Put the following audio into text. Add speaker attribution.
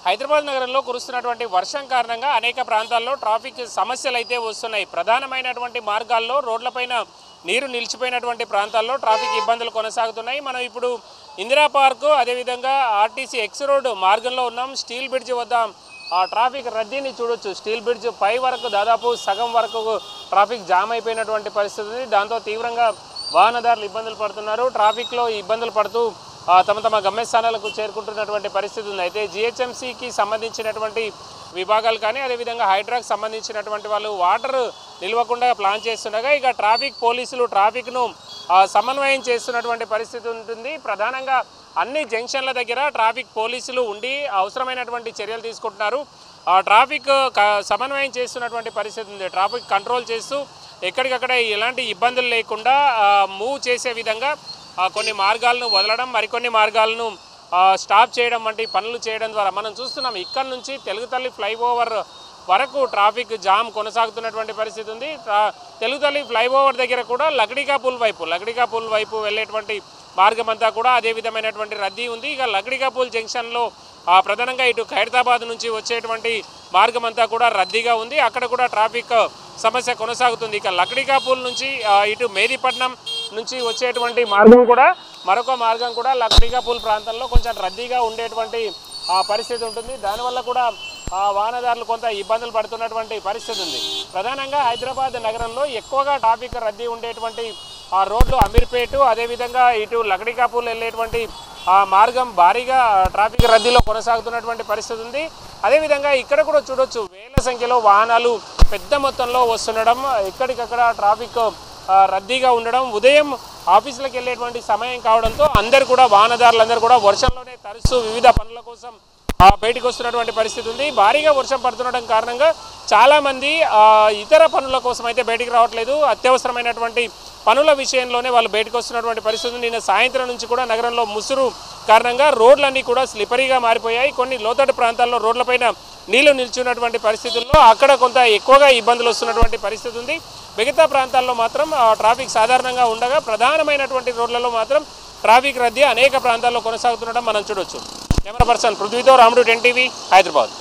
Speaker 1: హైదరాబాద్ నగరంలో కురుస్తున్నటువంటి వర్షం కారణంగా అనేక ప్రాంతాల్లో ట్రాఫిక్ సమస్యలు అయితే వస్తున్నాయి. ప్రధానమైనటువంటి మార్గాల్లో రోడ్లపైన నీరు నిలిచిపోయినటువంటి ప్రాంతాల్లో ట్రాఫిక్ ఇబ్బందులు కొనసాగుతున్నాయి. మనం ఇప్పుడు ఇందిరా పార్కు అదేవిధంగా ఆర్టీసీ ఎక్స్ రోడ్ మార్గంలో ఉన్నాం. స్టీల్ బ్రిడ్జ్ వద్ద ఆ ట్రాఫిక్ రద్దీని చూడొచ్చు. స్టీల్ బ్రిడ్జ్ పై వరకు దాదాపు సగం వరకు ట్రాఫిక్ జామ్ అయిపోయినటువంటి పరిస్థితి ఉంది. దాంతో తీవ్రంగా వాహనదారులు ఇబ్బందులు పడుతున్నారు. ట్రాఫిక్లో ఇబ్బందులు పడుతూ తమ తమ గమ్యస్థానాలకు చేరుకుంటున్నటువంటి పరిస్థితి ఉంది. అయితే జిహెచ్ఎంసీకి సంబంధించినటువంటి విభాగాలు కానీ అదేవిధంగా హైడ్రాకి సంబంధించినటువంటి వాళ్ళు వాటర్ నిల్వకుండా ప్లాన్ చేస్తుండగా ఇక ట్రాఫిక్ పోలీసులు ట్రాఫిక్ను సమన్వయం చేస్తున్నటువంటి పరిస్థితి ఉంటుంది. ప్రధానంగా అన్ని జంక్షన్ల దగ్గర ట్రాఫిక్ పోలీసులు ఉండి అవసరమైనటువంటి చర్యలు తీసుకుంటున్నారు. ట్రాఫిక్ సమన్వయం చేస్తున్నటువంటి పరిస్థితి ఉంది. ట్రాఫిక్ కంట్రోల్ చేస్తూ ఎక్కడికక్కడ ఎలాంటి ఇబ్బందులు లేకుండా మూవ్ చేసే విధంగా కొన్ని మార్గాలను వదలడం, మరికొన్ని మార్గాలను స్టాప్ చేయడం వంటి పనులు చేయడం ద్వారా మనం చూస్తున్నాం. ఇక్కడ నుంచి తెలుగుతల్లి ఫ్లైఓవర్ వరకు ట్రాఫిక్ జామ్ కొనసాగుతున్నటువంటి పరిస్థితి ఉంది. తెలుగుతల్లి ఫ్లైఓవర్ దగ్గర కూడా లక్డికా పూల్ వైపు వెళ్ళేటువంటి మార్గం అంతా కూడా అదే విధమైనటువంటి రద్దీ ఉంది. ఇక లక్డికా పూల్ జంక్షన్లో ప్రధానంగా ఇటు ఖైరతాబాద్ నుంచి వచ్చేటువంటి మార్గం అంతా కూడా రద్దీగా ఉంది. అక్కడ కూడా ట్రాఫిక్ సమస్య కొనసాగుతుంది. ఇక లక్డికా పూల్ నుంచి ఇటు మేదీపట్నం నుంచి వచ్చేటువంటి మార్గం కూడా మరొక మార్గం కూడా లక్డికా పూల్ ప్రాంతంలో కొంచెం రద్దీగా ఉండేటువంటి పరిస్థితి ఉంటుంది. దానివల్ల కూడా వాహనదారులు కొంత ఇబ్బందులు పడుతున్నటువంటి పరిస్థితి ఉంది. ప్రధానంగా హైదరాబాద్ నగరంలో ఎక్కువగా ట్రాఫిక్ రద్దీ ఉండేటువంటి రోడ్లు అమీర్పేట అదేవిధంగా ఇటు లక్డికా పూల్ వెళ్ళేటువంటి మార్గం భారీగా ట్రాఫిక్ రద్దీలో కొనసాగుతున్నటువంటి పరిస్థితి ఉంది. అదేవిధంగా ఇక్కడ కూడా చూడొచ్చు, వేల సంఖ్యలో వాహనాలు పెద్ద మొత్తంలో వస్తుండడం, ఎక్కడికక్కడ ట్రాఫిక్ రద్దీగా ఉండడం, ఉదయం ఆఫీసులకు వెళ్ళేటువంటి సమయం కావడంతో అందరు కూడా వాహనదారులందరూ కూడా వర్షంలోనే తరుస్తూ వివిధ పనుల కోసం బయటకు వస్తున్నటువంటి పరిస్థితి ఉంది. భారీగా వర్షం పడుతుండడం కారణంగా చాలామంది ఇతర పనుల కోసం అయితే బయటికి రావట్లేదు. అత్యవసరమైనటువంటి పనుల విషయంలోనే వాళ్ళు బయటకు వస్తున్నటువంటి పరిస్థితి. నిన్న సాయంత్రం నుంచి కూడా నగరంలో ముసురు కారణంగా రోడ్లన్నీ కూడా స్లిపరీగా మారిపోయాయి. కొన్ని లోతట్టు ప్రాంతాల్లో రోడ్లపైన నీళ్లు నిల్చున్నటువంటి పరిస్థితుల్లో అక్కడ కొంత ఎక్కువగా ఇబ్బందులు వస్తున్నటువంటి పరిస్థితి ఉంది. మిగతా ప్రాంతాల్లో మాత్రం ట్రాఫిక్ సాధారణంగా ఉండగా ప్రధానమైనటువంటి రోడ్లలో మాత్రం ట్రాఫిక్ రద్దీ అనేక ప్రాంతాల్లో కొనసాగుతుండడం మనం చూడొచ్చు. కెమెరా పర్సన్ పృథ్వీతో రాముడు 10 టీవీ హైదరాబాద్.